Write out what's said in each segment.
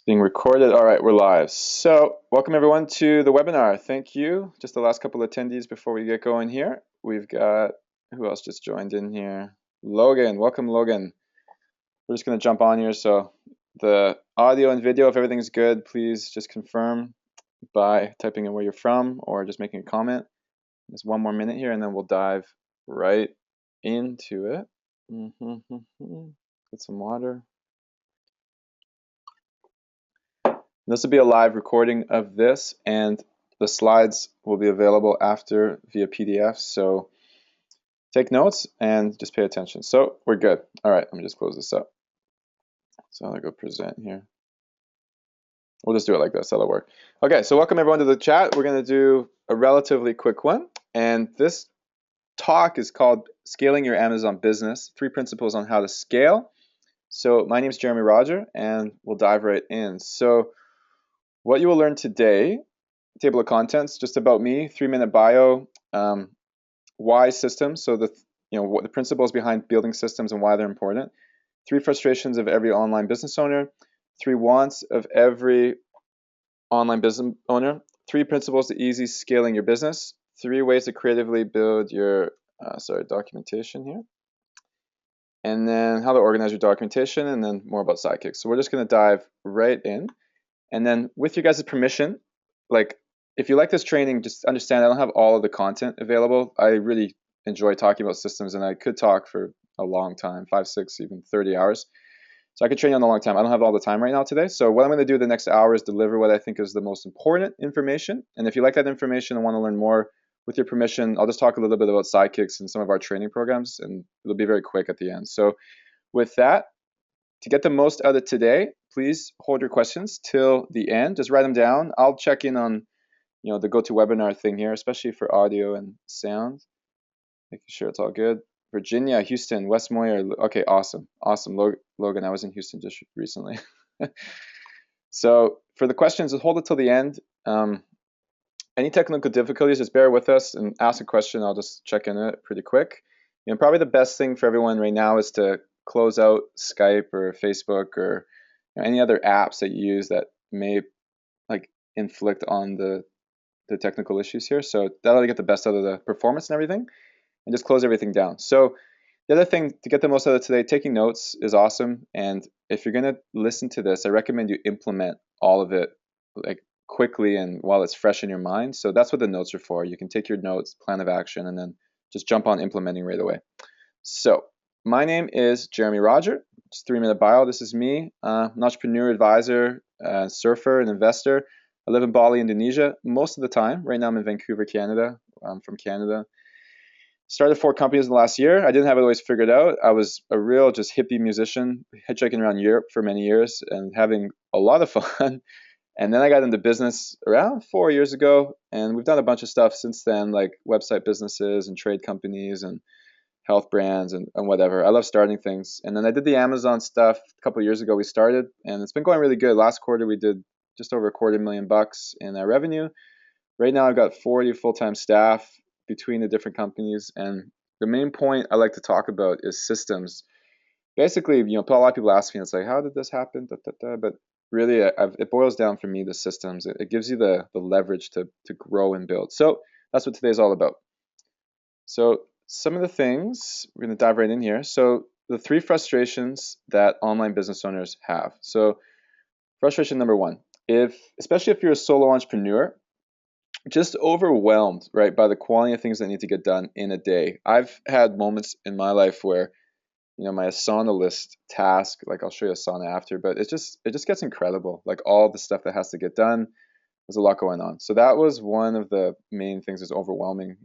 Being recorded. All right, we're live. So, welcome everyone to the webinar. Thank you. Just the last couple of attendees before we get going here. We've got, who else just joined in here? Logan. Welcome, Logan. We're just going to jump on here. So, the audio and video, if everything's good, please just confirm by typing in where you're from or just making a comment. Just one more minute here and then we'll dive right into it. Get some water. This will be a live recording of this, and the slides will be available after via PDF. So take notes and just pay attention. So we're good. All right, let me just close this up. So I'll go present here. We'll just do it like this. That'll work. Okay, so welcome everyone to the chat. We're going to do a relatively quick one, and this talk is called Scaling Your Amazon Business: 3 Principles on How to Scale. So my name is Jeremy Roger, and we'll dive right in. So what you will learn today, table of contents, just about me, 3-minute bio, why systems, so what the principles behind building systems and why they're important, 3 frustrations of every online business owner, 3 wants of every online business owner, 3 principles to easy scaling your business, 3 ways to creatively build your documentation here, and then how to organize your documentation, and then more about Sidekicks. So we're just going to dive right in. And then with you guys' permission, like if you like this training, just understand I don't have all of the content available. I really enjoy talking about systems, and I could talk for a long time, 5, 6, even 30 hours. So I could train you on a long time. I don't have all the time right now today. So what I'm going to do the next hour is deliver what I think is the most important information. And if you like that information and want to learn more, with your permission, I'll just talk a little bit about Sidekicks and some of our training programs, and it'll be very quick at the end. So with that, to get the most out of today, please hold your questions till the end. Just write them down. I'll check in on, the GoToWebinar thing here, especially for audio and sound. Making sure it's all good. Virginia, Houston, West Moyer. Okay, awesome. Logan, I was in Houston just recently. So for the questions, hold it till the end. Any technical difficulties, just bear with us and ask a question. I'll just check in it pretty quick. Probably the best thing for everyone right now is to close out Skype or Facebook or any other apps that you use that may inflict on the technical issues here. So that'll get the best out of the performance and everything, and just close everything down. So the other thing to get the most out of today, taking notes is awesome. And if you're going to listen to this, I recommend you implement all of it quickly and while it's fresh in your mind. So that's what the notes are for. You can take your notes, plan of action, and then just jump on implementing right away. So my name is Jeremy Roger. Just 3-minute bio. This is me. I'm an entrepreneur, advisor, surfer, and investor. I live in Bali, Indonesia, most of the time. Right now I'm in Vancouver, Canada. I'm from Canada. Started 4 companies in the last year. I didn't have it always figured out. I was a real just hippie musician, hitchhiking around Europe for many years and having a lot of fun. And then I got into business around 4 years ago, and we've done a bunch of stuff since then, like website businesses and trade companies and health brands and whatever. I love starting things. And then I did the Amazon stuff a couple of years ago. We started, and it's been going really good. Last quarter, we did just over $250,000 in our revenue. Right now, I've got 40 full-time staff between the different companies. And the main point I like to talk about is systems. Basically, a lot of people ask me, it's like, how did this happen? But really, it boils down for me to systems. It gives you the leverage to grow and build. So that's what today's all about. So some of the things, we're going to dive right in here. So the 3 frustrations that online business owners have. So frustration number 1, especially if you're a solo entrepreneur, just overwhelmed, right, by the quality of things that need to get done in a day. I've had moments in my life where, my Asana list task, I'll show you Asana after, but it just gets incredible. All the stuff that has to get done, there's a lot going on. So that was one of the main things, is overwhelming,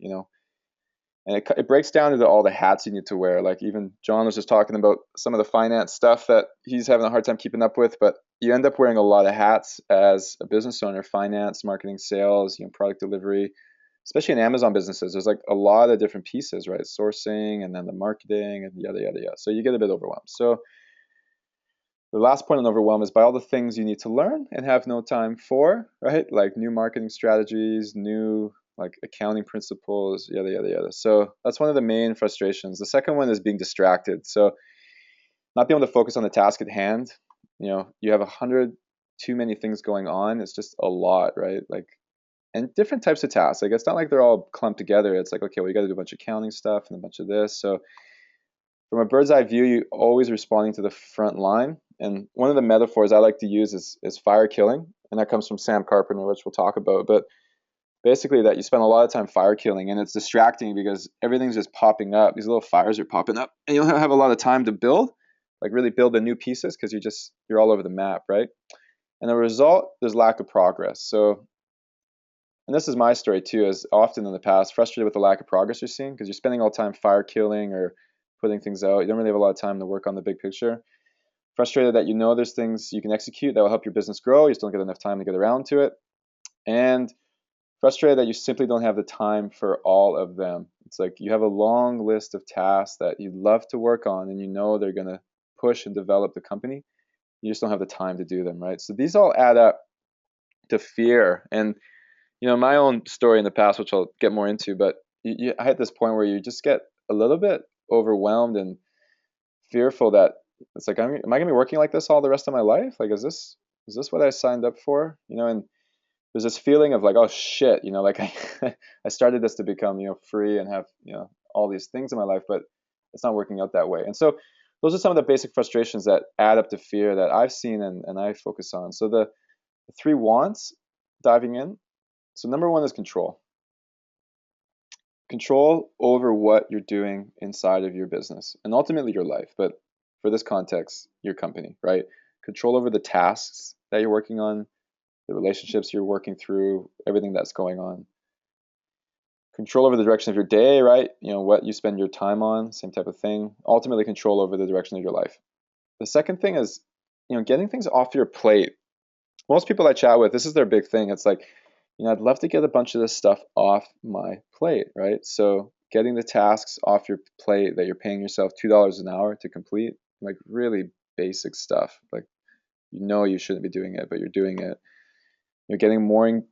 And it breaks down into all the hats you need to wear. Even John was just talking about some of the finance stuff that he's having a hard time keeping up with, but you end up wearing a lot of hats as a business owner: finance, marketing, sales, product delivery, especially in Amazon businesses. There's a lot of different pieces, right? Sourcing, and then the marketing, and yada, yada, yada. So you get a bit overwhelmed. So the last point on overwhelm is by all the things you need to learn and have no time for, right? Like new marketing strategies, new accounting principles, yada, yada, yada. So that's one of the main frustrations. The second one is being distracted. So not being able to focus on the task at hand. You have 100, too many things going on. It's just a lot, right? Like, and different types of tasks. Like, it's not like they're all clumped together. It's like, okay, well, you got to do a bunch of accounting stuff and a bunch of this. So from a bird's eye view, you always responding to the front line. And one of the metaphors I like to use is fire killing, and that comes from Sam Carpenter, which we'll talk about. But basically, that you spend a lot of time fire killing, and it's distracting because everything's just popping up. These little fires are popping up, and you don't have a lot of time to build, like really build the new pieces, because you're all over the map, right? And the result, there's lack of progress. So, and this is my story too, as often in the past, frustrated with the lack of progress you're seeing because you're spending all the time fire killing or putting things out. You don't really have a lot of time to work on the big picture. Frustrated that you know there's things you can execute that will help your business grow. You still don't get enough time to get around to it. And frustrated that you simply don't have the time for all of them. It's like you have a long list of tasks that you'd love to work on and you know they're going to push and develop the company. You just don't have the time to do them, right? So these all add up to fear. And, my own story in the past, which I'll get more into, but I had this point where you just get a little bit overwhelmed and fearful that it's like, am I going to be working like this all the rest of my life? Like, is this what I signed up for? And there's this feeling of like, oh shit, like I started this to become, free and have, all these things in my life, but it's not working out that way. And so those are some of the basic frustrations that add up to fear that I've seen and I focus on. So the three wants, diving in. So number one is control. Control over what you're doing inside of your business and ultimately your life. But for this context, your company, right? Control over the tasks that you're working on, the relationships you're working through, everything that's going on. Control over the direction of your day, right? What you spend your time on, same type of thing. Ultimately, control over the direction of your life. The second thing is, getting things off your plate. Most people I chat with, this is their big thing. It's like, I'd love to get a bunch of this stuff off my plate, right? So getting the tasks off your plate that you're paying yourself $2 an hour to complete, like really basic stuff. Like, you shouldn't be doing it, but you're doing it. You're getting boring,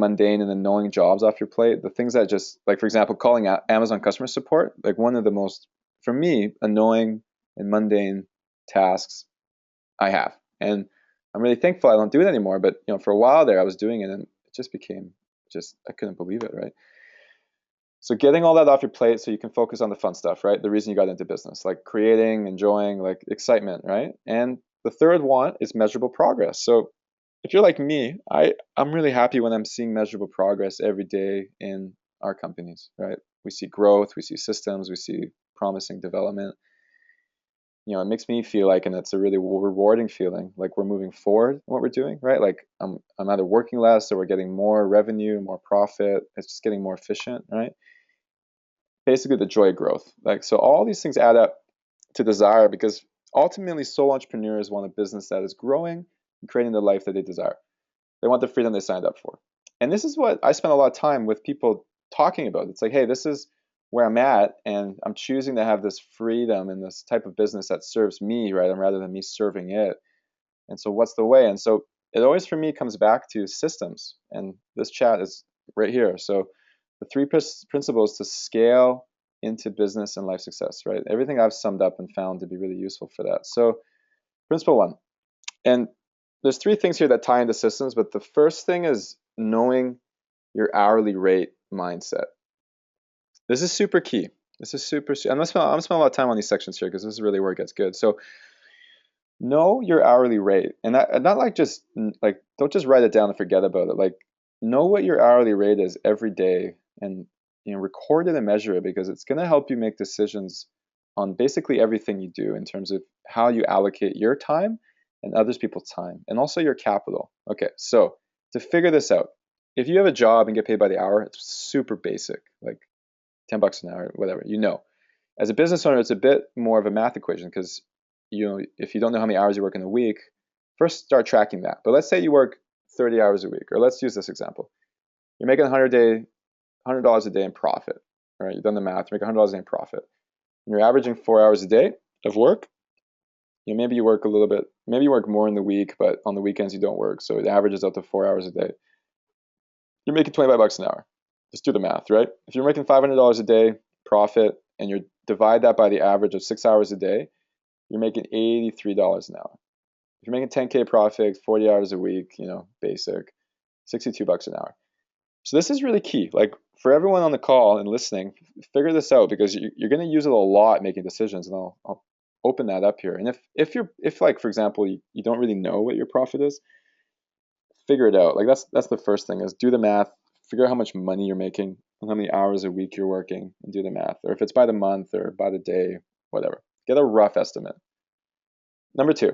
mundane, and annoying jobs off your plate. The things that just, like, for example, calling out Amazon customer support, like one of the most, for me, annoying and mundane tasks I have. And I'm really thankful I don't do it anymore. But, for a while there, I was doing it and it just became I couldn't believe it, right? So getting all that off your plate so you can focus on the fun stuff, right? The reason you got into business, like creating, enjoying, like excitement, right? And the third one is measurable progress. So if you're like me, I'm really happy when I'm seeing measurable progress every day in our companies, right? We see growth, we see systems, we see promising development. It makes me feel like, and it's a really rewarding feeling, like we're moving forward in what we're doing, right? Like I'm either working less or we're getting more revenue, more profit. It's just getting more efficient, right? Basically the joy of growth. Like, so all these things add up to desire because ultimately sole entrepreneurs want a business that is growing and creating the life that they desire. They want the freedom they signed up for. And this is what I spend a lot of time with people talking about. It's like, hey, this is where I'm at, and I'm choosing to have this freedom and this type of business that serves me, right? And rather than me serving it. And so what's the way? And so it always for me comes back to systems. And this chat is right here. So the three principles to scale into business and life success, right? Everything I've summed up and found to be really useful for that. So principle one, and there's three things here that tie into systems, but the first thing is knowing your hourly rate mindset. This is super key. This is super. I'm gonna spend a lot of time on these sections here because this is really where it gets good. So know your hourly rate, and not like just like don't just write it down and forget about it. Like know what your hourly rate is every day, and record it and measure it because it's gonna help you make decisions on basically everything you do in terms of how you allocate your time and others people's time, and also your capital. Okay, so to figure this out, if you have a job and get paid by the hour, it's super basic, like $10 an hour, whatever. As a business owner, it's a bit more of a math equation because if you don't know how many hours you work in a week, first start tracking that. But let's say you work 30 hours a week, or let's use this example. You're making $100 a day in profit. All right, you've done the math. You make $100 a day in profit. And you're averaging 4 hours a day of work. Maybe you work a little bit. Maybe you work more in the week, but on the weekends you don't work. So it averages out to 4 hours a day. You're making $25 an hour. Just do the math, right? If you're making $500 a day profit and you divide that by the average of 6 hours a day, you're making $83 an hour. If you're making 10K profit, 40 hours a week, basic, $62 an hour. So this is really key. Like for everyone on the call and listening, figure this out because you're going to use it a lot making decisions, and I'll open that up here. And if like for example you don't really know what your profit is, figure it out. Like that's the first thing is do the math, figure out how much money you're making and how many hours a week you're working, and do the math. Or if it's by the month or by the day, whatever. Get a rough estimate. Number two,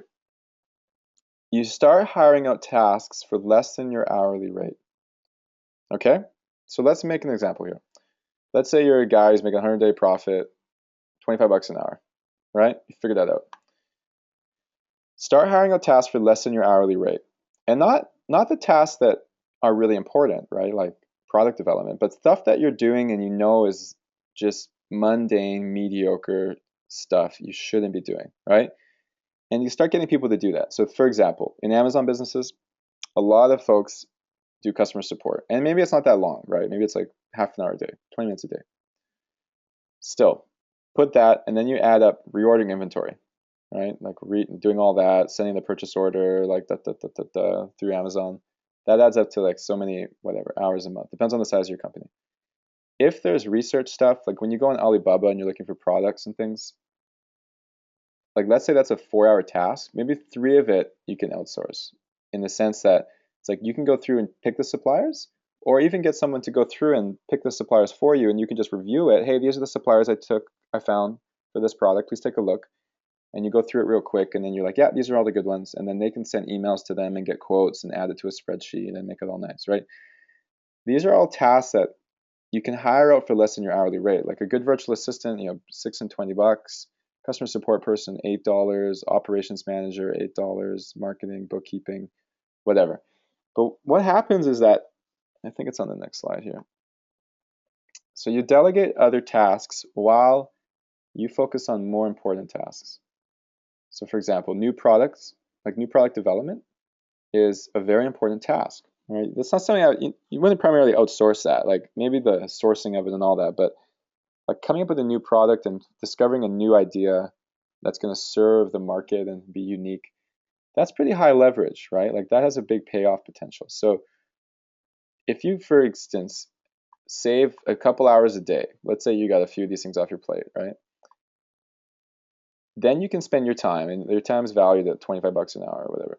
you start hiring out tasks for less than your hourly rate. Okay? So let's make an example here. Let's say you're a guy who's making a 100-day profit, $25 an hour, right? You figure that out. Start hiring out tasks for less than your hourly rate. And not the tasks that are really important, right? Like product development, but stuff that you're doing and you know is just mundane, mediocre stuff you shouldn't be doing, right? And you start getting people to do that. So for example, in Amazon businesses, a lot of folks do customer support. And maybe it's not that long, right? Maybe it's like half an hour a day, 20 minutes a day. Still, put that, and then you add up reordering inventory, right? Like doing all that, sending the purchase order, like through Amazon. That adds up to like so many, whatever, hours a month. Depends on the size of your company. If there's research stuff, like when you go on Alibaba and you're looking for products and things, like let's say that's a 4-hour task, maybe 3 of it you can outsource in the sense that it's like you can go through and pick the suppliers, or even get someone to go through and pick the suppliers for you, and you can just review it. Hey, these are the suppliers I found for this product. Please take a look. And you go through it real quick, and then you're like, yeah, these are all the good ones. And then they can send emails to them and get quotes and add it to a spreadsheet and make it all nice, right? These are all tasks that you can hire out for less than your hourly rate. Like a good virtual assistant, $6 and $20. Customer support person, $8. Operations manager, $8. Marketing, bookkeeping, whatever. But what happens is that, I think it's on the next slide here. So you delegate other tasks while you focus on more important tasks. So for example, new products, like new product development, is a very important task, right? That's not something you wouldn't primarily outsource that, like maybe the sourcing of it and all that, but like coming up with a new product and discovering a new idea that's going to serve the market and be unique, that's pretty high leverage, right? Like that has a big payoff potential. So if you, for instance, save a couple hours a day, let's say you got a few of these things off your plate, right? Then you can spend your time, and your time is valued at $25 an hour or whatever.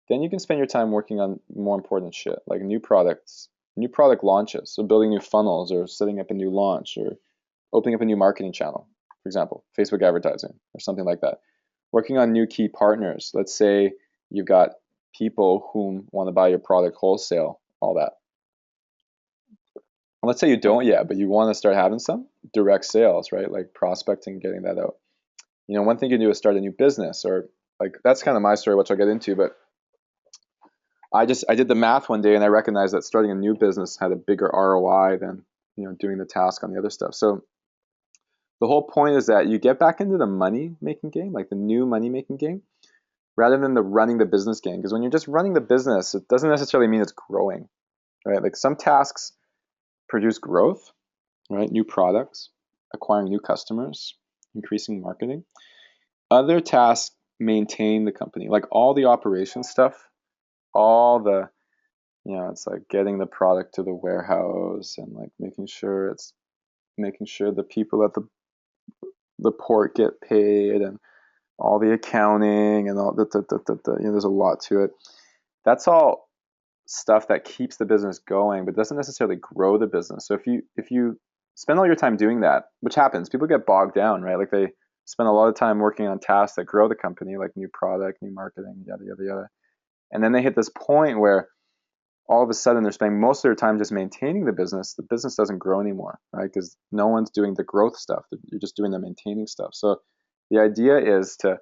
Then you can spend your time working on more important shit, like new products, new product launches. So building new funnels or setting up a new launch or opening up a new marketing channel, for example, Facebook advertising or something like that. Working on new key partners. Let's say you've got people who want to buy your product wholesale, all that. And let's say you don't yet, but you want to start having some direct sales, right? Like prospecting, getting that out. One thing you can do is start a new business, or like that's kind of my story, which I'll get into, but I did the math one day and I recognized that starting a new business had a bigger ROI than, doing the task on the other stuff. So the whole point is that you get back into the money making game, like the new money making game, rather than the running the business game. Because when you're just running the business, it doesn't necessarily mean it's growing, right? Like some tasks produce growth, right? New products, acquiring new customers, increasing marketing. Other tasks maintain the company, like all the operation stuff, all the, it's like getting the product to the warehouse and like making sure the people at the port get paid and all the accounting and all there's a lot to it. That's all stuff that keeps the business going, but doesn't necessarily grow the business. So if you spend all your time doing that, which happens, people get bogged down, right? Like they spend a lot of time working on tasks that grow the company, like new product, new marketing, yada, yada, yada. And then they hit this point where all of a sudden they're spending most of their time just maintaining the business doesn't grow anymore, right? Because no one's doing the growth stuff. You're just doing the maintaining stuff. So the idea is to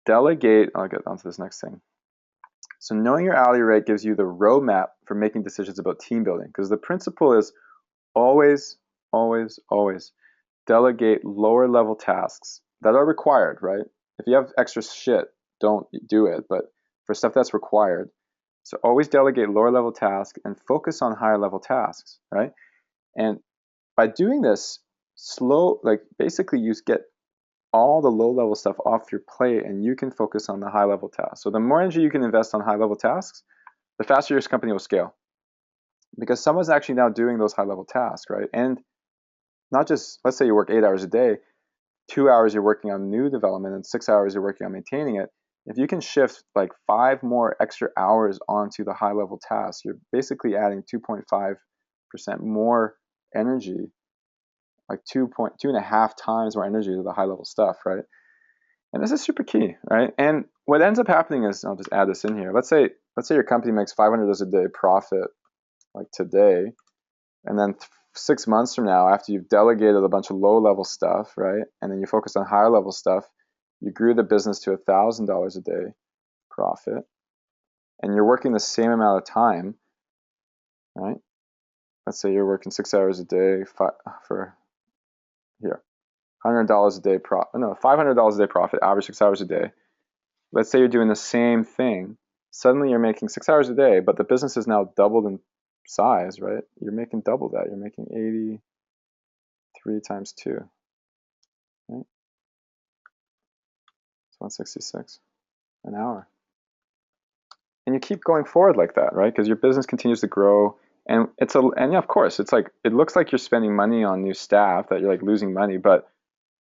delegate. I'll get onto this next thing. So knowing your hourly rate gives you the roadmap for making decisions about team building, because the principle is always, always, always delegate lower level tasks that are required, right? If you have extra shit, don't do it. But for stuff that's required, so always delegate lower level tasks and focus on higher level tasks, right? And by doing this, basically you get all the low-level stuff off your plate and you can focus on the high-level tasks. So the more energy you can invest on high-level tasks, the faster your company will scale. Because someone's actually now doing those high-level tasks, right? And not just, let's say you work 8 hours a day, 2 hours you're working on new development and 6 hours you're working on maintaining it. If you can shift like 5 more extra hours onto the high-level tasks, you're basically adding 2.5% more energy, like 2.5 times more energy to the high-level stuff, right? And this is super key, right? And what ends up happening is, I'll just add this in here. Let's say your company makes $500 a day profit, like today, and then 6 months from now, after you've delegated a bunch of low-level stuff, right, and then you focus on higher-level stuff, you grew the business to $1,000 a day profit, and you're working the same amount of time, right? Let's say you're working 6 hours a day for here, $100 a day $500 a day profit, average 6 hours a day. Let's say you're doing the same thing. Suddenly you're making 6 hours a day, but the business is now doubled in size, right? You're making double that. You're making 83 times 2, right? It's 166 an hour. And you keep going forward like that, right? Because your business continues to grow. And yeah, of course, it's like, it looks like you're spending money on new staff, that you're like losing money. But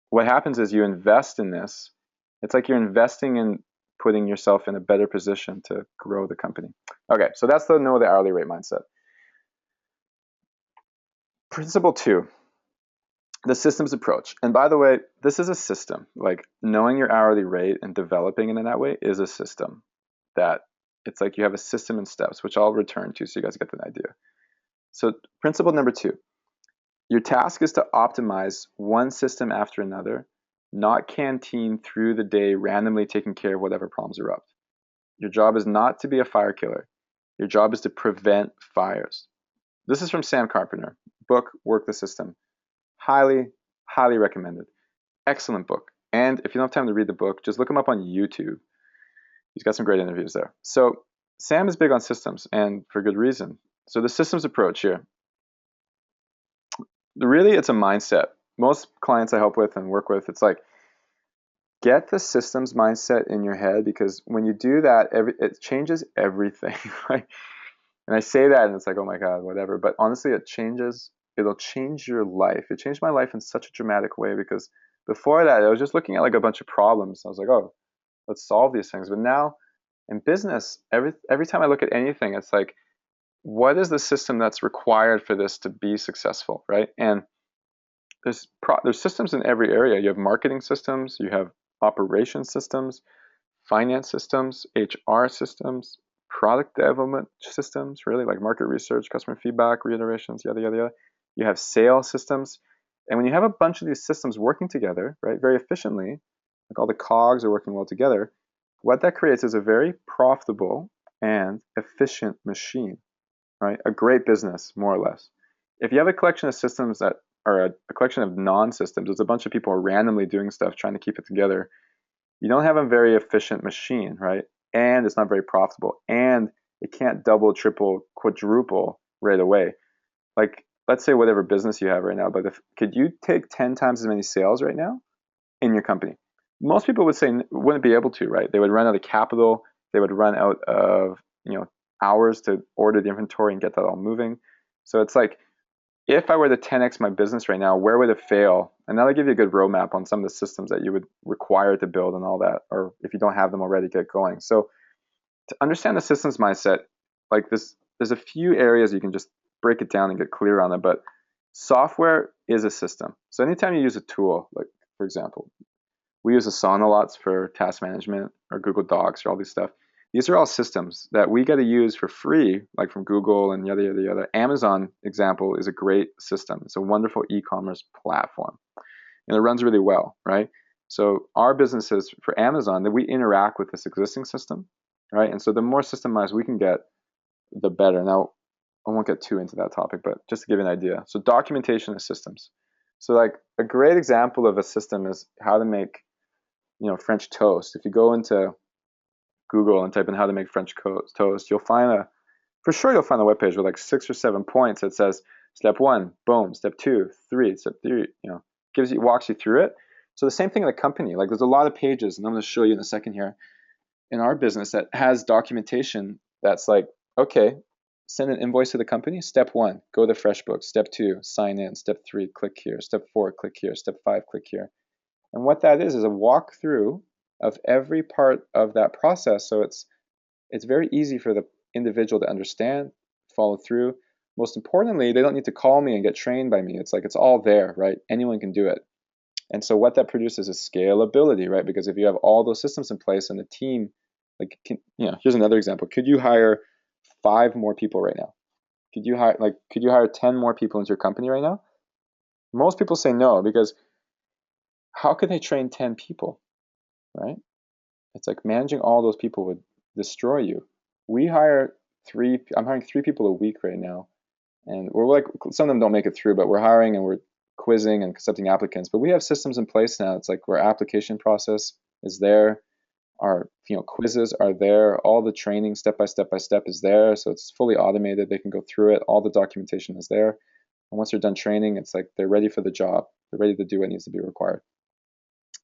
what happens is you invest in this. It's like you're investing in putting yourself in a better position to grow the company. Okay, so that's the know the hourly rate mindset. Principle 2, the systems approach. And by the way, this is a system. Like knowing your hourly rate and developing it in that way is a system. That it's like you have a system and steps, which I'll return to so you guys get an idea. So principle number 2, your task is to optimize one system after another, not canteen through the day randomly taking care of whatever problems erupt. Your job is not to be a fire killer. Your job is to prevent fires. This is from Sam Carpenter, book, Work the System. Highly, highly recommended. Excellent book. And if you don't have time to read the book, just look him up on YouTube. He's got some great interviews there. So Sam is big on systems, and for good reason. So the systems approach here, really it's a mindset. Most clients I help with and work with, it's like, get the systems mindset in your head, because when you do that, it changes everything, right? And I say that and it's like, oh my God, whatever. But honestly, it'll change your life. It changed my life in such a dramatic way, because before that, I was just looking at like a bunch of problems. I was like, oh, let's solve these things. But now in business, every time I look at anything, it's like, what is the system that's required for this to be successful, right? And there's systems in every area. You have marketing systems, you have operation systems, finance systems, HR systems, product development systems, really like market research, customer feedback, reiterations, yada, yada, yada. You have sales systems. And when you have a bunch of these systems working together, right, very efficiently, like all the cogs are working well together, what that creates is a very profitable and efficient machine, right? A great business, more or less. If you have a collection of systems that are a collection of non-systems, there's a bunch of people randomly doing stuff, trying to keep it together, you don't have a very efficient machine, right? And it's not very profitable. And it can't double, triple, quadruple right away. Like, let's say whatever business you have right now, but could you take 10 times as many sales right now in your company? Most people would say wouldn't be able to, right? They would run out of capital. They would run out of, hours to order the inventory and get that all moving. So it's like, if I were to 10x my business right now, where would it fail? And that'll give you a good roadmap on some of the systems that you would require to build and all that, or if you don't have them already, get going. So to understand the systems mindset, like this, there's a few areas you can just break it down and get clear on it, but software is a system. So anytime you use a tool, like for example, we use Asana lots for task management, or Google Docs, or all these stuff. These are all systems that we got to use for free, like from Google and yada, yada, yada. Amazon, example, is a great system. It's a wonderful e-commerce platform, and it runs really well, right? So our businesses for Amazon, that we interact with this existing system, right? And so the more systemized we can get, the better. Now, I won't get too into that topic, but just to give you an idea. So documentation of systems. So like a great example of a system is how to make, French toast. If you go into Google and type in how to make French toast, you'll find a webpage with like 6 or 7 points that says step 1, boom, step 2, 3, step 3, walks you through it. So the same thing in the company. Like there's a lot of pages, and I'm going to show you in a second here, in our business that has documentation that's like, okay, send an invoice to the company. Step 1, go to FreshBooks. Step 2, sign in. Step 3, click here. Step 4, click here. Step 5, click here. And what that is a walkthrough of every part of that process. So it's very easy for the individual to understand, follow through. Most importantly, they don't need to call me and get trained by me. It's like it's all there, right? Anyone can do it. And so what that produces is scalability, right? Because if you have all those systems in place and the team, like, here's another example. Could you hire 5 more people right now? Could you hire 10 more people into your company right now? Most people say no, because how could they train 10 people, right? It's like managing all those people would destroy you. I'm hiring 3 people a week right now. And we're like, some of them don't make it through, but we're hiring and we're quizzing and accepting applicants. But we have systems in place now. It's like our application process is there. Our quizzes are there. All the training step by step is there. So it's fully automated. They can go through it. All the documentation is there. And once they're done training, it's like they're ready for the job. They're ready to do what needs to be required.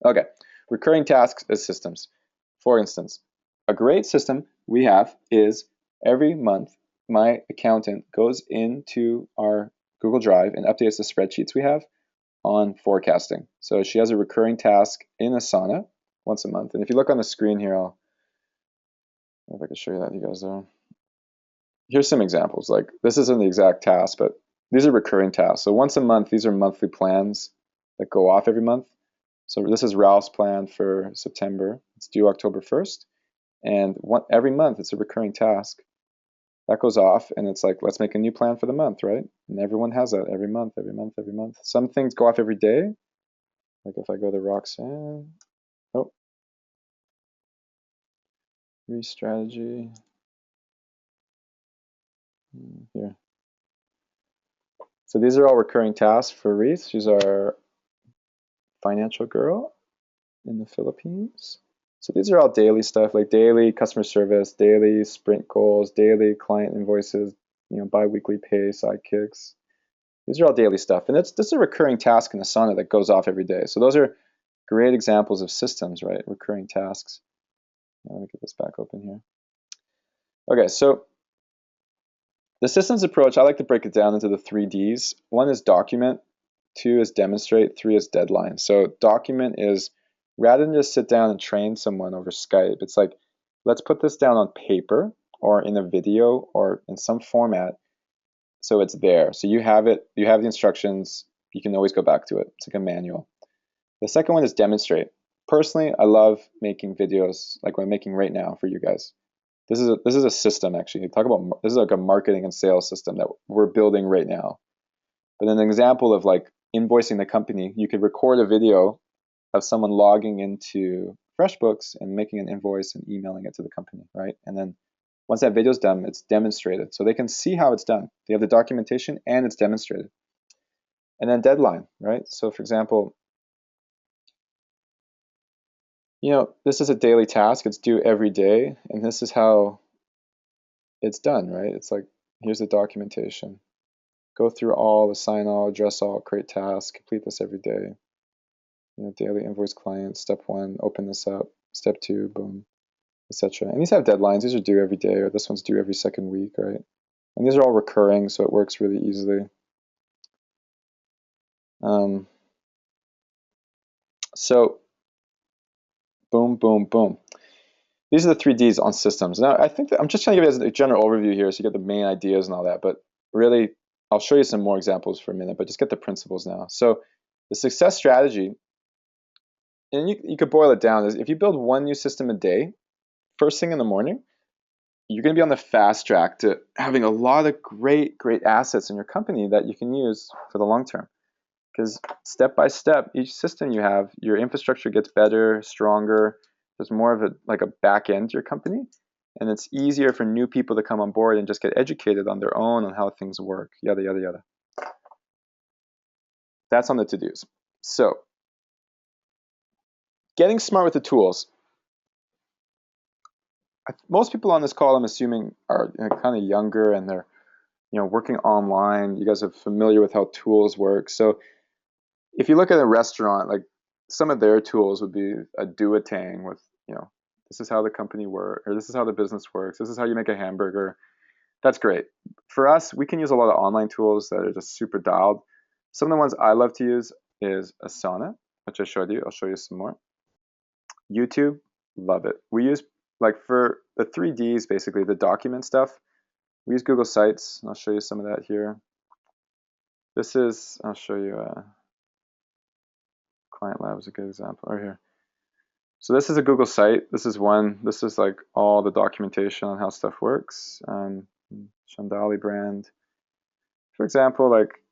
Okay, recurring tasks as systems. For instance, a great system we have is every month my accountant goes into our Google Drive and updates the spreadsheets we have on forecasting. So she has a recurring task in Asana once a month. And if you look on the screen here, I'll if I can show you that, you guys there. Here's some examples. Like this isn't the exact task, but these are recurring tasks. So once a month, these are monthly plans that go off every month. So this is Ralph's plan for September. It's due October 1st. And every month it's a recurring task. That goes off and it's like, let's make a new plan for the month, right? And everyone has that every month. Some things go off every day. Like if I go to Roxanne, re-strategy, here. So these are all recurring tasks for Reese. She's our financial girl in the Philippines. So these are all daily stuff, like daily customer service, daily sprint goals, daily client invoices, bi-weekly pay, sidekicks. These are all daily stuff. And this is a recurring task in Asana that goes off every day. So those are great examples of systems, right? Recurring tasks. Let me get this back open here. Okay, so the systems approach, I like to break it down into the 3 Ds. 1 is document, 2 is demonstrate, 3 is deadline. So document is, rather than just sit down and train someone over Skype, it's like, let's put this down on paper or in a video or in some format so it's there. So you have it, you have the instructions, you can always go back to it. It's like a manual. The second one is demonstrate. Personally, I love making videos like what I'm making right now for you guys. This is a system, actually. This is like a marketing and sales system that we're building right now. But an example of like invoicing the company, you could record a video of someone logging into FreshBooks and making an invoice and emailing it to the company, right? And then once that video's done, it's demonstrated. So they can see how it's done. They have the documentation and it's demonstrated. And then deadline, right? So for example, this is a daily task. It's due every day. And this is how it's done, right? It's like, here's the documentation. Go through all, assign all, address all, create tasks, complete this every day. Daily invoice client, step 1, open this up, step 2, boom, etc. And these have deadlines. These are due every day, or this one's due every second week, right? And these are all recurring, so it works really easily. So boom, boom, boom. These are the 3 Ds on systems. Now, I think that I'm just trying to give you guys a general overview here so you get the main ideas and all that, but really, I'll show you some more examples for a minute, but just get the principles now. So the success strategy, and you could boil it down, is if you build 1 new system a day, first thing in the morning, you're going to be on the fast track to having a lot of great assets in your company that you can use for the long term. Because step by step, each system you have, your infrastructure gets better, stronger. There's more of a back end to your company. And it's easier for new people to come on board and just get educated on their own on how things work, yada, yada, yada. That's on the to-dos. So getting smart with the tools. Most people on this call, I'm assuming, are kind of younger and they're working online. You guys are familiar with how tools work. So if you look at a restaurant, like some of their tools would be a do-a-tang with, this is how the company works, or this is how the business works, this is how you make a hamburger. That's great. For us, we can use a lot of online tools that are just super dialed. Some of the ones I love to use is Asana, which I showed you. I'll show you some more. YouTube, love it. We use, like, for the 3Ds, basically the document stuff, we use Google Sites. And I'll show you some of that here. This is, I'll show you, Client Lab is a good example right here. So this is a Google site. This is one. This is like all the documentation on how stuff works. Chandali brand. For example, like,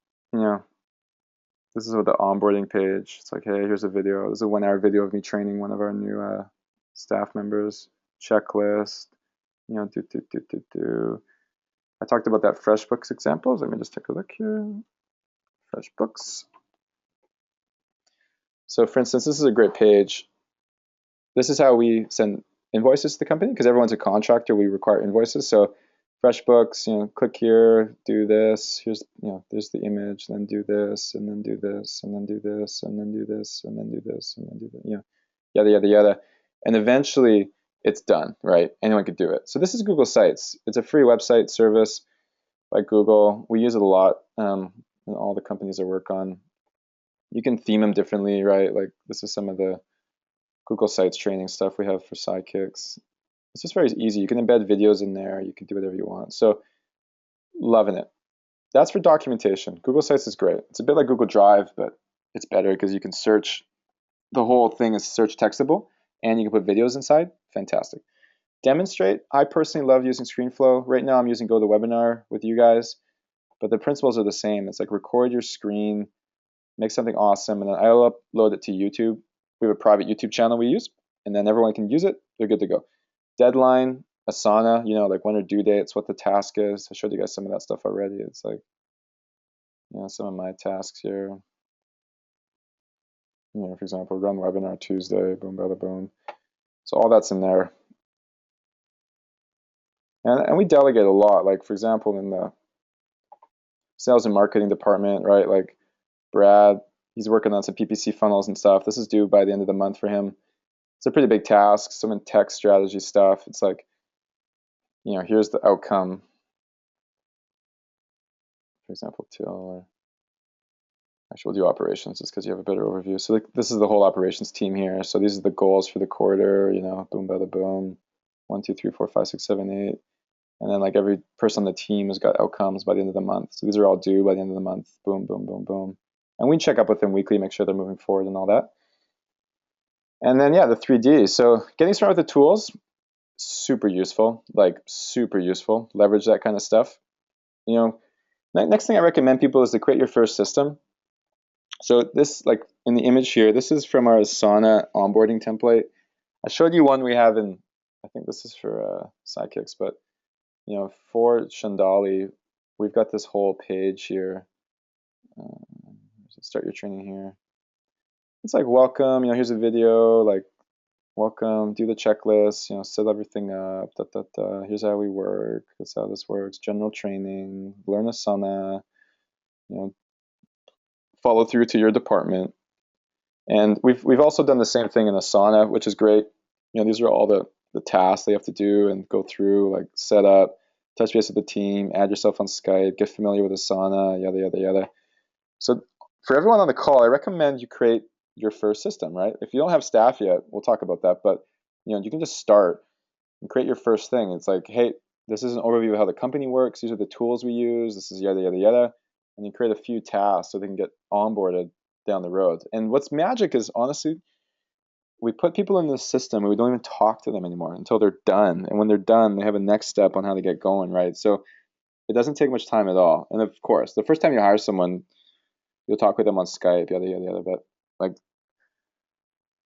this is what the onboarding page. It's like, hey, here's a video. This is a 1-hour video of me training one of our new staff members. Checklist. I talked about that FreshBooks example. Let me just take a look here. FreshBooks. So for instance, this is a great page. This is how we send invoices to the company, because everyone's a contractor. We require invoices. So FreshBooks, click here, do this. Here's, there's the image. Then do this, and then do this, and then do this, and then do this, and then do this, and then do that. Yada yada yada, and eventually it's done. Right? Anyone could do it. So this is Google Sites. It's a free website service by Google. We use it a lot in all the companies I work on. You can theme them differently, right? Like, this is some of the Google Sites training stuff we have for Sidekicks. It's just very easy. You can embed videos in there. You can do whatever you want. So, loving it. That's for documentation. Google Sites is great. It's a bit like Google Drive, but it's better because you can search. The whole thing is search textable, and you can put videos inside. Fantastic. Demonstrate. I personally love using ScreenFlow. Right now I'm using GoToWebinar with you guys, but the principles are the same. It's like, record your screen, make something awesome, and then I'll upload it to YouTube. We have a private YouTube channel we use, and then everyone can use it. They're good to go. Deadline, Asana, like when are due dates, what the task is. I showed you guys some of that stuff already. It's like, some of my tasks here. For example, run webinar Tuesday, boom, bada, boom. So all that's in there. And we delegate a lot. Like, for example, in the sales and marketing department, right? Like, Brad, he's working on some PPC funnels and stuff. This is due by the end of the month for him. It's a pretty big task. Some in tech strategy stuff. It's like, here's the outcome. For example, actually, we'll do operations just because you have a better overview. So this is the whole operations team here. So these are the goals for the quarter, boom, bada, boom. 1, 2, 3, 4, 5, 6, 7, 8. And then, like, every person on the team has got outcomes by the end of the month. So these are all due by the end of the month. Boom, boom, boom, boom. And we check up with them weekly, make sure they're moving forward and all that. And then, the 3D. So getting started with the tools, super useful, like super useful. Leverage that kind of stuff. Next thing I recommend people is to create your first system. So this, like in the image here, this is from our Asana onboarding template. I showed you one we have in, I think this is for Sidekicks, but for Chandali, we've got this whole page here. Start your training here. It's like, welcome, here's a video, like, welcome, do the checklist, set everything up, here's how we work, that's how this works, general training, learn Asana, follow through to your department. And we've also done the same thing in Asana, which is great. These are all the tasks they have to do and go through, like set up, touch base with the team, add yourself on Skype, get familiar with Asana, yada, yada, yada. So for everyone on the call, I recommend you create your first system, right? If you don't have staff yet, we'll talk about that, but you can just start and create your first thing. It's like, hey, this is an overview of how the company works. These are the tools we use. This is yada, yada, yada. And you create a few tasks so they can get onboarded down the road. And what's magic is, honestly, we put people in this system and we don't even talk to them anymore until they're done. And when they're done, they have a next step on how to get going, right? So it doesn't take much time at all. And of course, the first time you hire someone, you'll talk with them on Skype, yada, yada, yada. But like,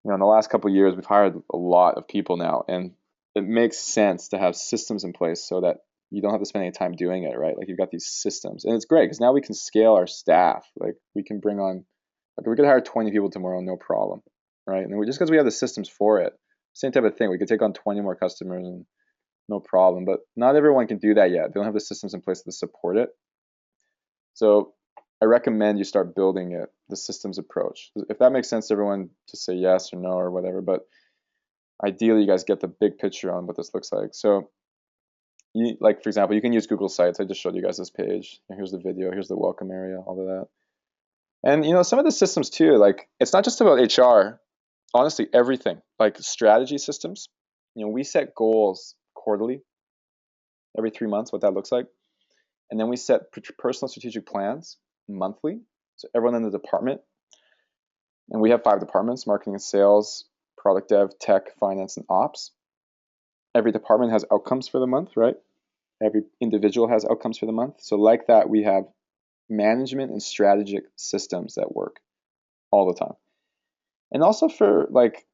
in the last couple of years, we've hired a lot of people now, and it makes sense to have systems in place so that you don't have to spend any time doing it, right? Like, you've got these systems, and it's great because now we can scale our staff. Like, we can bring on, like, we could hire 20 people tomorrow, no problem, right? And just because we have the systems for it, same type of thing. We could take on 20 more customers and no problem, but not everyone can do that yet. They don't have the systems in place to support it. So I recommend you start building it, the systems approach. If that makes sense to everyone, just say yes or no or whatever. But ideally, you guys get the big picture on what this looks like. So, like for example, you can use Google Sites. I just showed you guys this page. And here's the video. Here's the welcome area. All of that. And some of the systems too. Like it's not just about HR. Honestly, everything. Like strategy systems. We set goals quarterly, every 3 months. What that looks like. And then we set personal strategic plans monthly. So everyone in the department, and we have 5 departments: marketing and sales, product dev, tech, finance, and ops. Every department has outcomes for the month, right? Every individual has outcomes for the month. So like that, we have management and strategic systems that work all the time. And also for like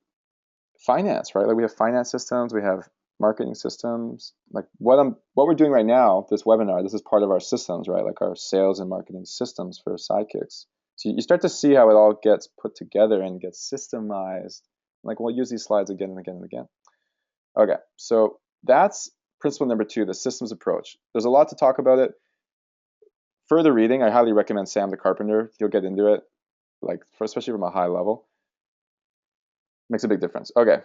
finance, right? Like we have finance systems, we have marketing systems. Like what we're doing right now, this webinar, this is part of our systems, right? Like our sales and marketing systems for Sidekicks. So you start to see how it all gets put together and gets systemized. Like we'll use these slides again and again and again. Okay, so that's principle number 2, the systems approach. There's a lot to talk about it. Further reading, I highly recommend Sam the Carpenter. You'll get into it, like especially from a high level. Makes a big difference. Okay,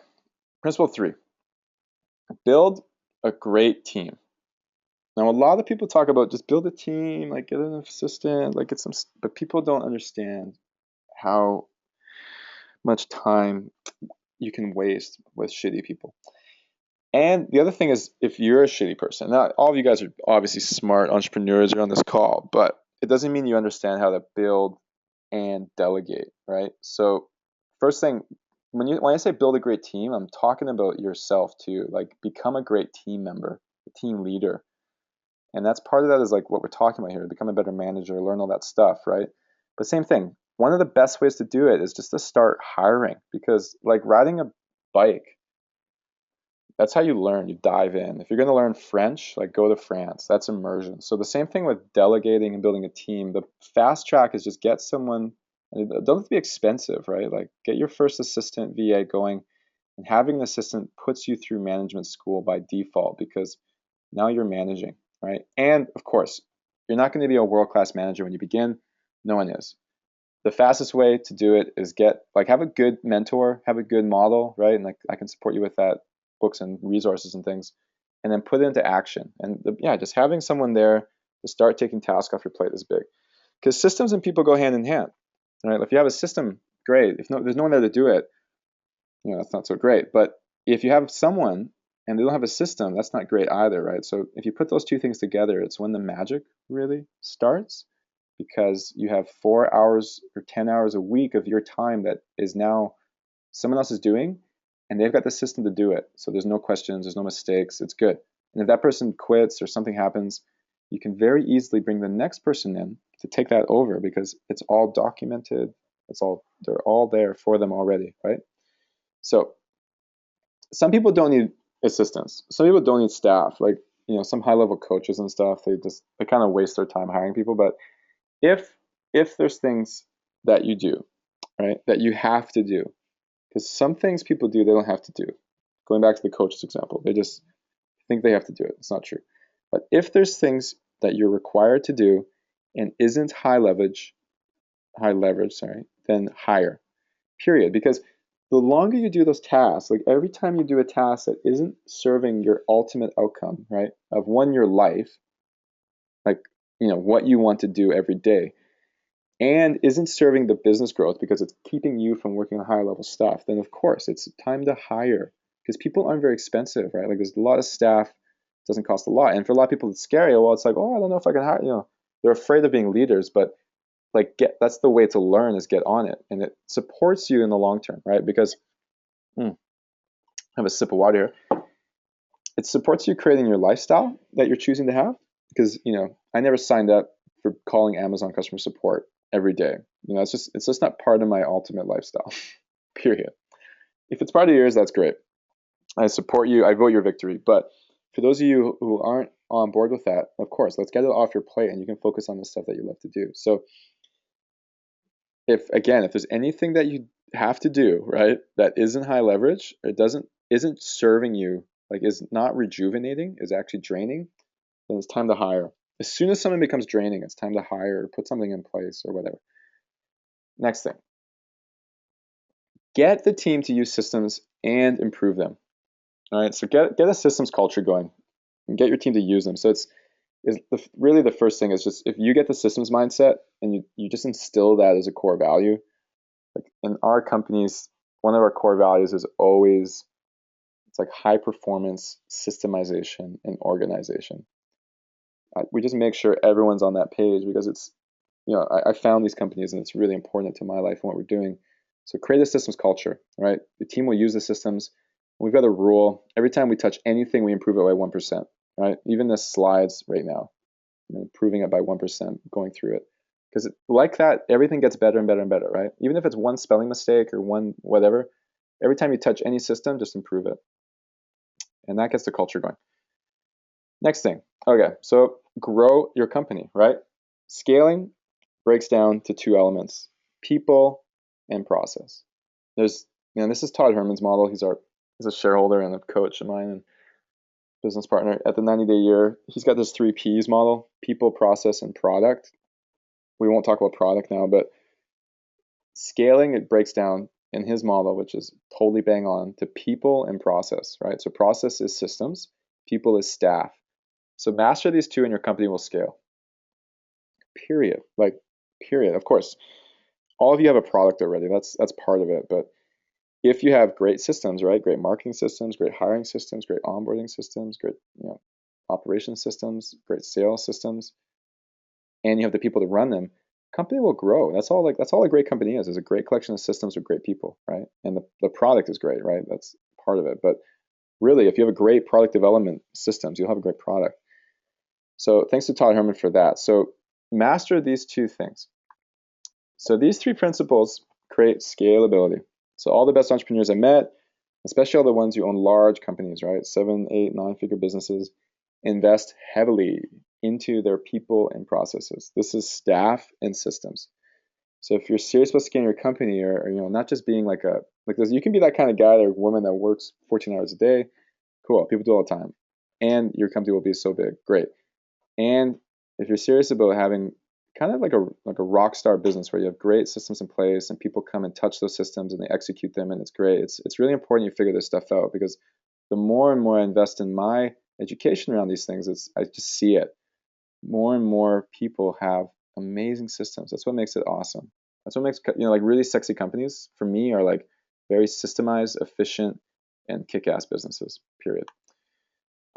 principle 3, build a great team. Now, a lot of people talk about just build a team, like get an assistant, like get some, but people don't understand how much time you can waste with shitty people. And the other thing is, if you're a shitty person, now all of you guys are obviously smart entrepreneurs are on this call, but it doesn't mean you understand how to build and delegate, right? So first thing, when I say build a great team, I'm talking about yourself too. Like become a great team member, a team leader. And that's part of that is like what we're talking about here, become a better manager, learn all that stuff, right? But same thing, one of the best ways to do it is just to start hiring, because like riding a bike, that's how you learn. You dive in. If you're going to learn French, like go to France. That's immersion. So the same thing with delegating and building a team. The fast track is just get someone, and it don't have to be expensive, right? Like get your first assistant VA going, and having an assistant puts you through management school by default because now you're managing, right? And of course, you're not going to be a world-class manager when you begin. No one is. The fastest way to do it is have a good mentor, have a good model, right? And like I can support you with that, books and resources and things, and then put it into action. And just having someone there to start taking tasks off your plate is big, because systems and people go hand in hand, right? If you have a system, great. If there's no one there to do it, that's not so great. But if you have someone and they don't have a system, that's not great either, right? So if you put those two things together, it's when the magic really starts, because you have 4 hours or 10 hours a week of your time that is now someone else is doing, and they've got the system to do it. So there's no questions, there's no mistakes, it's good. And if that person quits or something happens, you can very easily bring the next person in to take that over, because it's all documented. They're all there for them already, right? So some people don't need assistants. Some people don't need staff. Like, some high level coaches and stuff, they kind of waste their time hiring people. But if there's things that you do, right, that you have to do, because some things people do they don't have to do. Going back to the coach's example, they just think they have to do it. It's not true. But if there's things that you're required to do and isn't high leverage, then hire. Period. Because the longer you do those tasks, like every time you do a task that isn't serving your ultimate outcome, right, of your life, like, what you want to do every day, and isn't serving the business growth because it's keeping you from working on higher level stuff, then of course it's time to hire, because people aren't very expensive, right? Like there's a lot of staff, doesn't cost a lot. And for a lot of people it's scary. Well, it's like, oh, I don't know if I can hire, they're afraid of being leaders, but that's the way to learn, is get on it, and it supports you in the long term, right? Because have a sip of water here. It supports you creating your lifestyle that you're choosing to have, because I never signed up for calling Amazon customer support every day. It's just not part of my ultimate lifestyle. Period. If it's part of yours, that's great. I support you. I vote your victory. But for those of you who aren't on board with that, of course, let's get it off your plate and you can focus on the stuff that you love to do. So if there's anything that you have to do, right, that isn't high leverage, it isn't serving you, like is not rejuvenating, is actually draining, then it's time to hire. As soon as something becomes draining, it's time to hire or put something in place or whatever. Next thing, get the team to use systems and improve them. All right, so get a systems culture going and get your team to use them. So really the first thing is just if you get the systems mindset and you just instill that as a core value. Like in our companies, one of our core values is always, it's like high performance systemization and organization. We just make sure everyone's on that page because it's, I found these companies and it's really important to my life and what we're doing. So create a systems culture, right? The team will use the systems. We've got a rule. Every time we touch anything, we improve it by 1%, right? Even the slides right now, improving it by 1%, going through it. Because like that, everything gets better and better and better, right? Even if it's one spelling mistake or one whatever, every time you touch any system, just improve it. And that gets the culture going. Next thing. Okay, so grow your company, right? Scaling breaks down to two elements, people and process. This is Todd Herman's model. He's a shareholder and a coach of mine and business partner at the 90-day year. He's got this 3 Ps model, people, process, and product. We won't talk about product now, but scaling, it breaks down in his model, which is totally bang on, to people and process, right? So process is systems, people is staff. So master these two and your company will scale. Period. Like, period. Of course, all of you have a product already. That's part of it. But if you have great systems, right? Great marketing systems, great hiring systems, great onboarding systems, great operation systems, great sales systems, and you have the people to run them, company will grow. That's all a great company is a great collection of systems with great people, right? And the product is great, right? That's part of it. But really, if you have a great product development systems, you'll have a great product. So thanks to Todd Herman for that. So master these two things. So these 3 principles create scalability. So all the best entrepreneurs I met, especially all the ones who own large companies, right? 7, 8, 9-figure businesses, invest heavily into their people and processes. This is staff and systems. So if you're serious about scaling your company, or not just being like this, you can be that kind of guy or woman that works 14 hours a day. Cool, people do all the time, and your company will be so big. Great. And if you're serious about having kind of like a rock star business where you have great systems in place and people come and touch those systems and they execute them and it's great, it's really important you figure this stuff out, because the more and more I invest in my education around these things, I just see it. More and more people have amazing systems. That's what makes it awesome. That's what makes like really sexy companies for me are like very systemized, efficient, and kick-ass businesses. Period.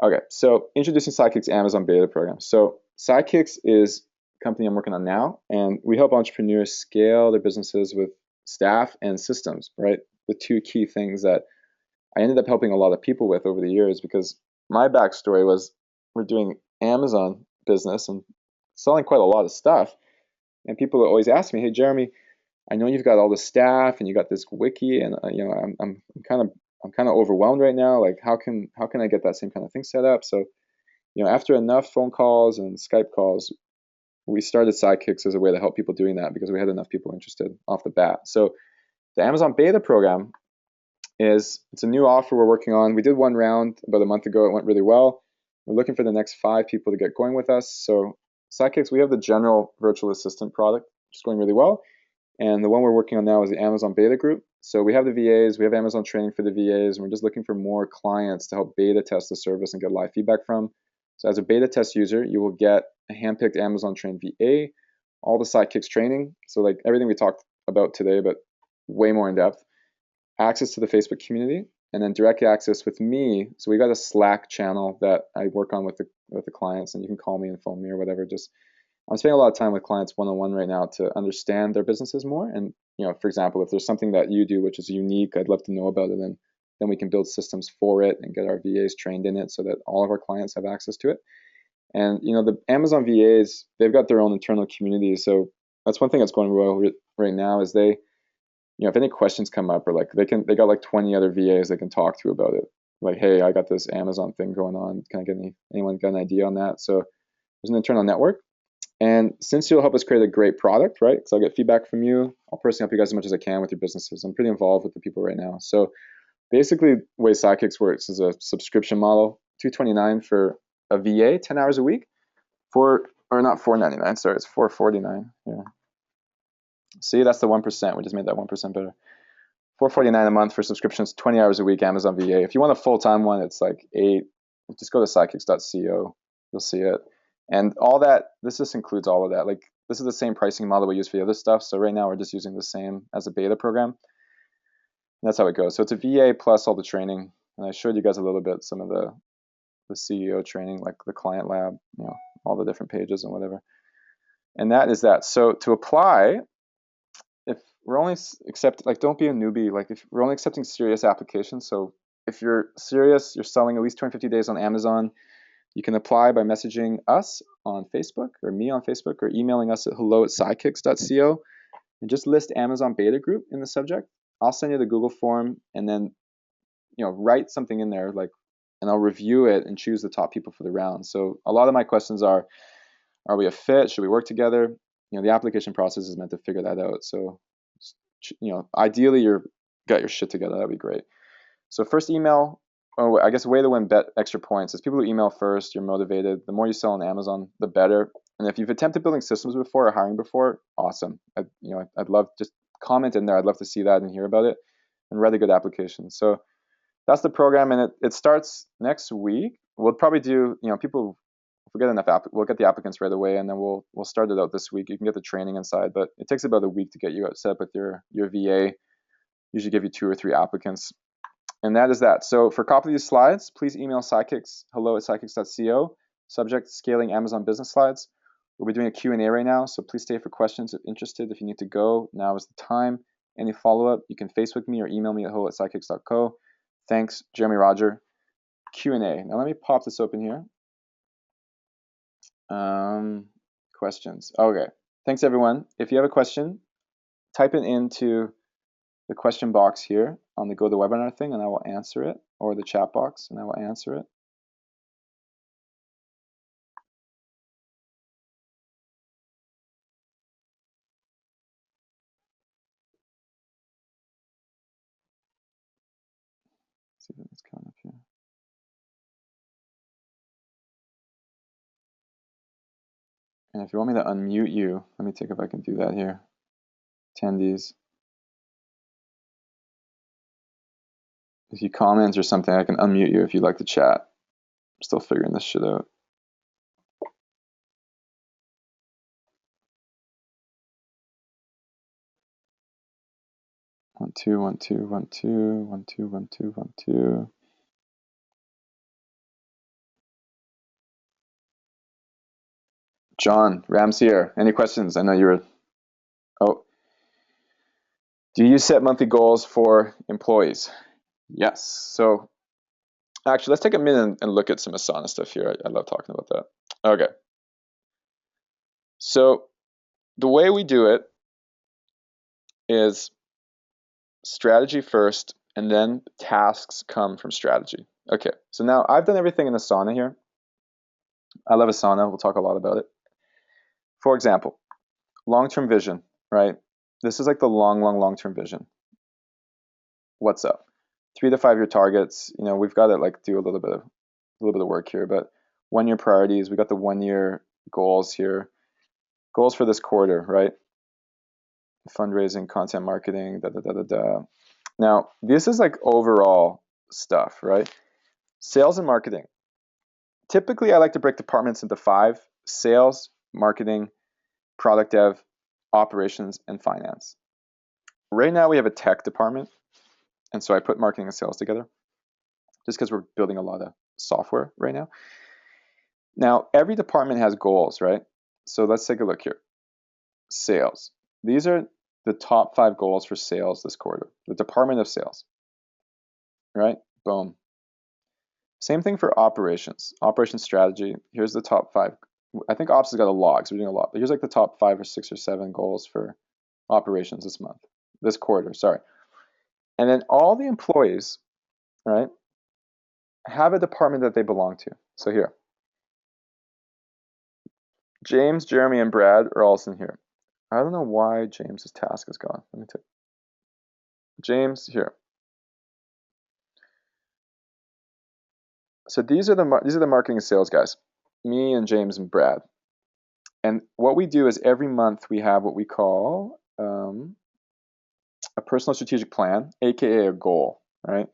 Okay, so introducing Sidekicks Amazon beta program. So Sidekicks is a company I'm working on now, and we help entrepreneurs scale their businesses with staff and systems, right? The 2 key things that I ended up helping a lot of people with over the years, because my backstory was we're doing Amazon business and selling quite a lot of stuff. And people always ask me, hey, Jeremy, I know you've got all the staff and you got this wiki, and I'm kind of overwhelmed right now. Like, how can I get that same kind of thing set up? So, after enough phone calls and Skype calls, we started Sidekicks as a way to help people doing that, because we had enough people interested off the bat. So the Amazon beta program it's a new offer we're working on. We did 1 round about a month ago. It went really well. We're looking for the next 5 people to get going with us. So Sidekicks, we have the general virtual assistant product, which is going really well. And the one we're working on now is the Amazon beta group. So we have the VAs, we have Amazon training for the VAs, and we're just looking for more clients to help beta test the service and get live feedback from. So as a beta test user, you will get a handpicked Amazon trained VA, all the Sidekicks training. So like everything we talked about today, but way more in depth. Access to the Facebook community, and then direct access with me. So we got a Slack channel that I work on with the clients, and you can call me and phone me or whatever. Just I'm spending a lot of time with clients one-on-one right now to understand their businesses more. And for example, if there's something that you do which is unique, I'd love to know about it, and then we can build systems for it and get our VAs trained in it so that all of our clients have access to it. And the Amazon VAs, they've got their own internal community. So that's one thing that's going well right now is they, if any questions come up, or like they got like 20 other VAs they can talk to about it. Like, hey, I got this Amazon thing going on. Can I get anyone got an idea on that? So there's an internal network. And since you'll help us create a great product, right? Because I'll get feedback from you. I'll personally help you guys as much as I can with your businesses. I'm pretty involved with the people right now. So basically, the way Sidekicks works is a subscription model, $229 for a VA, 10 hours a week. or not $4.99, sorry, it's $4.49. Yeah. See, that's the 1%. We just made that 1% better. $4.49 a month for subscriptions, 20 hours a week, Amazon VA. If you want a full-time one, it's like 8. Just go to sidekicks.co. You'll see it. And all that, this just includes all of that. Like, this is the same pricing model we use for the other stuff. So right now we're just using the same as a beta program. And that's how it goes. So it's a VA plus all the training. And I showed you guys a little bit some of the CEO training, like the client lab, all the different pages and whatever. And that is that. So to apply, if we're only don't be a newbie. Like, if we're only accepting serious applications. So if you're serious, you're selling at least 250 days on Amazon, you can apply by messaging us on Facebook or me on Facebook or emailing us at hello@sidekicks.co and just list Amazon beta group in the subject. I'll send you the Google form and then, write something in there, and I'll review it and choose the top people for the round. So a lot of my questions are we a fit? Should we work together? The application process is meant to figure that out. So, ideally you're got your shit together. That'd be great. So first email, I guess a way to win extra points is people who email first. You're motivated. The more you sell on Amazon, the better. And if you've attempted building systems before or hiring before, awesome. I'd love, just comment in there. I'd love to see that and hear about it and write a good application. So that's the program, and it starts next week. We'll probably do, people, if we get enough we'll get the applicants right away, and then we'll start it out this week. You can get the training inside, but it takes about a week to get you set up with your VA. Usually give you 2 or 3 applicants. And that is that. So for a copy of these slides, please email Sidekicks, hello@sidekicks.co. Subject, scaling Amazon business slides. We'll be doing a Q&A right now, so please stay for questions if interested. If you need to go, now is the time. Any follow-up, you can Facebook me or email me at hello@sidekicks.co. Thanks, Jeremy Roger. Q&A. Now let me pop this open here. Questions. Okay. Thanks, everyone. If you have a question, type it into the question box here on the GoToWebinar thing, and I will answer it, or the chat box, and I will answer it. Let's see if it's coming up here. And if you want me to unmute you, let me take if I can do that here. Attendees. If you comment or something, I can unmute you if you'd like to chat. I'm still figuring this shit out. One, two, one, two, one, two, one, two, one, two, one, two. John, Rams here. Any questions? I know you were. Oh. Do you set monthly goals for employees? Yes. So actually, let's take a minute and look at some Asana stuff here. I love talking about that. Okay. So the way we do it is strategy first, and then tasks come from strategy. Okay. So now I've done everything in Asana here. I love Asana. We'll talk a lot about it. For example, long-term vision, right? This is like the long-term vision. What's up? 3 to 5 year targets. We've got to do a little bit of work here, but 1 year priorities. We got the 1 year goals here. Goals for this quarter, right? Fundraising, content marketing, Now, this is like overall stuff, right? Sales and marketing. Typically, I like to break departments into 5: sales, marketing, product dev, operations, and finance. Right now, we have a tech department, and so I put marketing and sales together just because we're building a lot of software right now. Now, every department has goals, right? So let's take a look here. Sales. These are the top 5 goals for sales this quarter. The Department of Sales, right? Boom. Same thing for operations. Operations strategy. Here's the top 5. I think ops has got a lot because we're doing a lot, but here's like the top 5 or 6 or 7 goals for operations this quarter, sorry. And then all the employees, right, have a department that they belong to. So here, James, Jeremy, and Brad are all in here. I don't know why James's task is gone. Let me take James here. So these are the marketing and sales guys. Me and James and Brad. And what we do is every month we have what we call a personal strategic plan, aka a goal, right?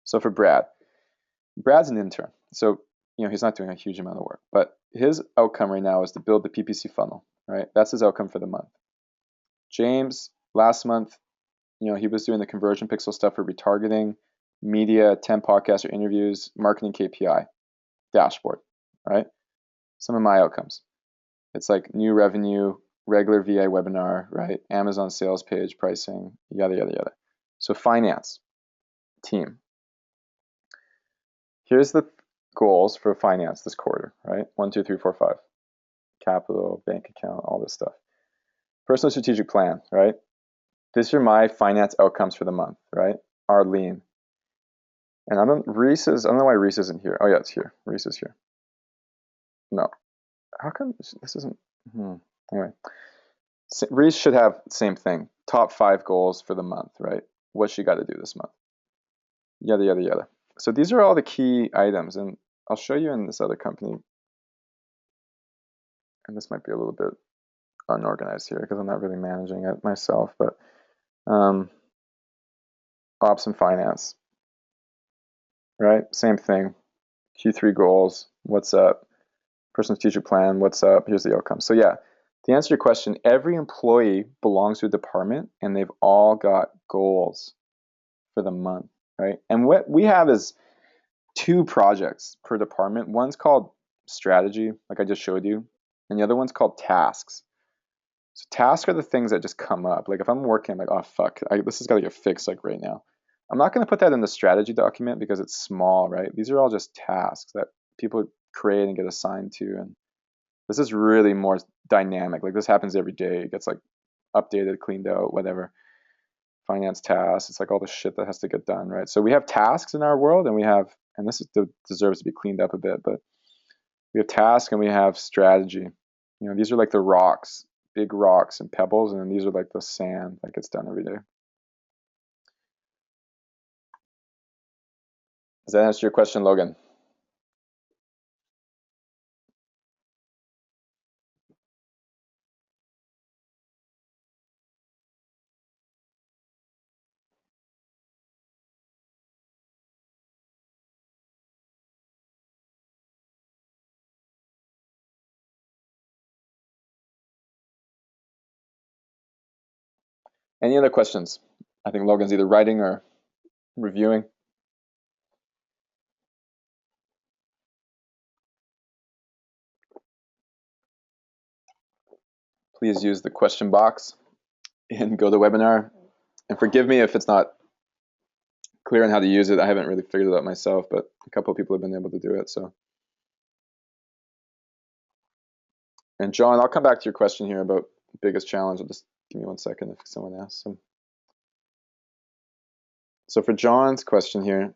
So for Brad's an intern, so he's not doing a huge amount of work, but his outcome right now is to build the PPC funnel, right? That's his outcome for the month. James, last month, he was doing the conversion pixel stuff for retargeting, media, 10 podcasts or interviews, marketing KPI, dashboard, right? Some of my outcomes. It's like new revenue, regular VA webinar, right? Amazon sales page, pricing, yada, yada, yada. So finance, team. Here's the goals for finance this quarter, right? 1, 2, 3, 4, 5. Capital, bank account, all this stuff. Personal strategic plan, right? These are my finance outcomes for the month, right? Arlene. And I don't know why Reese isn't here. Oh yeah, it's here. Reese is here. No. How come this isn't? Anyway. Reese should have the same thing. Top 5 goals for the month, right? What she got to do this month. Yada, yada, yada. So these are all the key items. And I'll show you in this other company. And this might be a little bit unorganized here because I'm not really managing it myself. But ops and finance, right? Same thing. Q3 goals. What's up? Personal strategic plan. What's up? Here's the outcome. So yeah, to answer your question, every employee belongs to a department and they've all got goals for the month, right? And what we have is 2 projects per department. One's called strategy, like I just showed you, and the other one's called tasks. So tasks are the things that just come up. Like if I'm working, I'm like, oh fuck, this has got to get fixed like right now. I'm not going to put that in the strategy document because it's small, right? These are all just tasks that people create and get assigned to, and this is really more dynamic. Like this happens every day. It gets like updated, cleaned out, whatever. Finance tasks. It's like all the shit that has to get done, right? So we have tasks in our world, and we have, and this deserves to be cleaned up a bit, but we have tasks and we have strategy. These are like the rocks, big rocks and pebbles, and then these are like the sand that gets done every day. Does that answer your question, Logan? Any other questions? I think Logan's either writing or reviewing. Please use the question box in GoToWebinar. And forgive me if it's not clear on how to use it. I haven't really figured it out myself, but a couple of people have been able to do it. So, and John, I'll come back to your question here about biggest challenge. Just give me 1 second if someone asks. So for John's question here,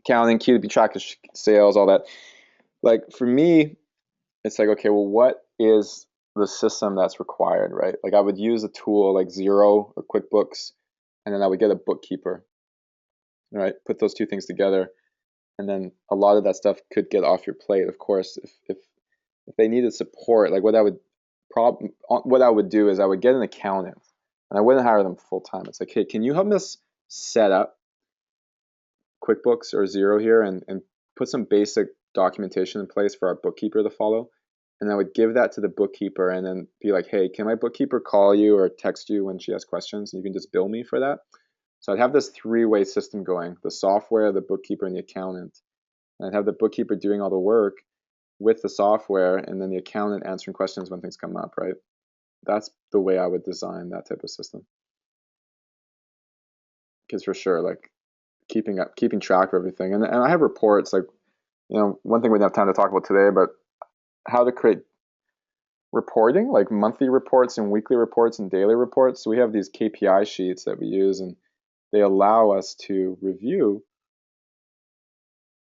accounting, keep track of sales, all that. Like for me, it's like, okay, well, what is the system that's required, right? Like I would use a tool like Xero or QuickBooks, and then I would get a bookkeeper, right? Put those 2 things together, and then a lot of that stuff could get off your plate. Of course, if they needed support, like what I would do is I would get an accountant, and I wouldn't hire them full time. It's like, hey, can you help us set up QuickBooks or Xero here and put some basic documentation in place for our bookkeeper to follow? And I would give that to the bookkeeper and then be like, hey, can my bookkeeper call you or text you when she has questions? And you can just bill me for that. So I'd have this 3-way system going: the software, the bookkeeper, and the accountant. And I'd have the bookkeeper doing all the work with the software, and then the accountant answering questions when things come up, right? That's the way I would design that type of system. Because for sure, like keeping track of everything. And I have reports, like, one thing we don't have time to talk about today, but how to create reporting, like monthly reports and weekly reports and daily reports. So we have these KPI sheets that we use, and they allow us to review,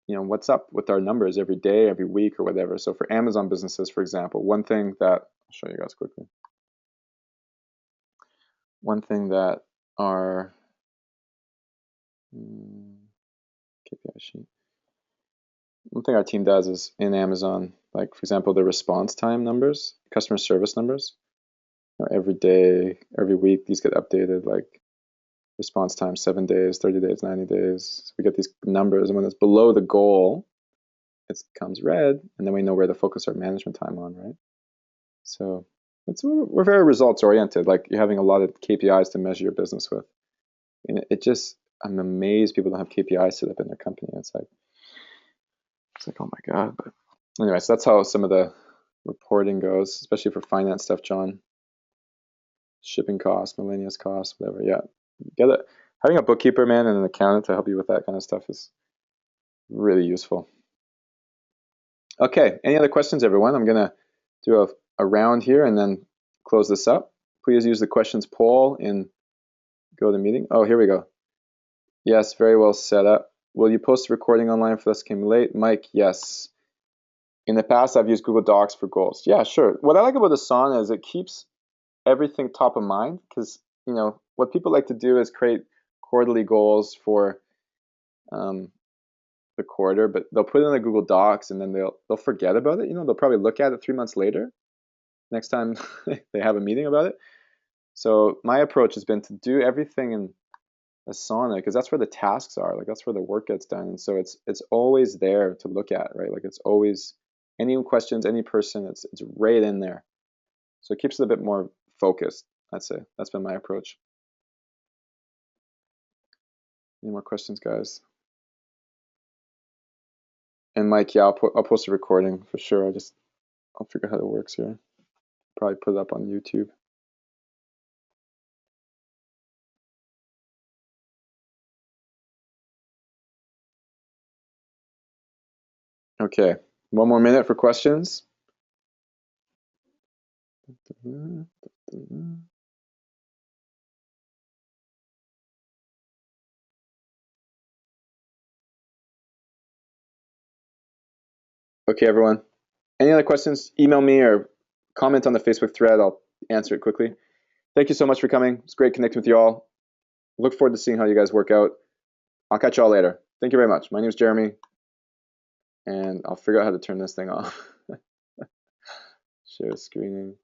what's up with our numbers every day, every week, or whatever. So for Amazon businesses, for example, one thing that I'll show you guys quickly. One thing that our KPI sheet. One thing our team does is in Amazon, Like, for example, the response time numbers, customer service numbers. Every day, every week, these get updated, like response time 7 days, 30 days, 90 days. So we get these numbers, and when it's below the goal, it comes red, and then we know where to focus our management time on, right? So we're very results oriented. Like, you're having a lot of KPIs to measure your business with, and I'm amazed people don't have KPIs set up in their company. It's like oh my god. But anyways, that's how some of the reporting goes, especially for finance stuff, John. Shipping costs, miscellaneous costs, whatever. Yeah, get it. Having a bookkeeper, man, and an accountant to help you with that kind of stuff is really useful. Okay, any other questions, everyone? I'm gonna do a round here and then close this up. Please use the questions poll in GoToMeeting. Oh, here we go. Yes, very well set up. Will you post a recording online for this came late? Mike, yes. In the past, I've used Google Docs for goals. Yeah, sure. What I like about Asana is it keeps everything top of mind, because what people like to do is create quarterly goals for the quarter, but they'll put it in the Google Docs and then they'll forget about it. They'll probably look at it 3 months later, next time they have a meeting about it. So my approach has been to do everything in Asana, because that's where the tasks are. Like, that's where the work gets done, and so it's always there to look at, right? Like, it's always any questions, any person, it's right in there. So it keeps it a bit more focused, I'd say. That's been my approach. Any more questions, guys? And Mike, yeah, I'll post a recording for sure. I'll figure out how it works here. Probably put it up on YouTube. Okay, 1 more minute for questions. Okay, everyone. Any other questions? Email me or comment on the Facebook thread. I'll answer it quickly. Thank you so much for coming. It's great connecting with you all. Look forward to seeing how you guys work out. I'll catch you all later. Thank you very much. My name is Jeremy, and I'll figure out how to turn this thing off. Share screening.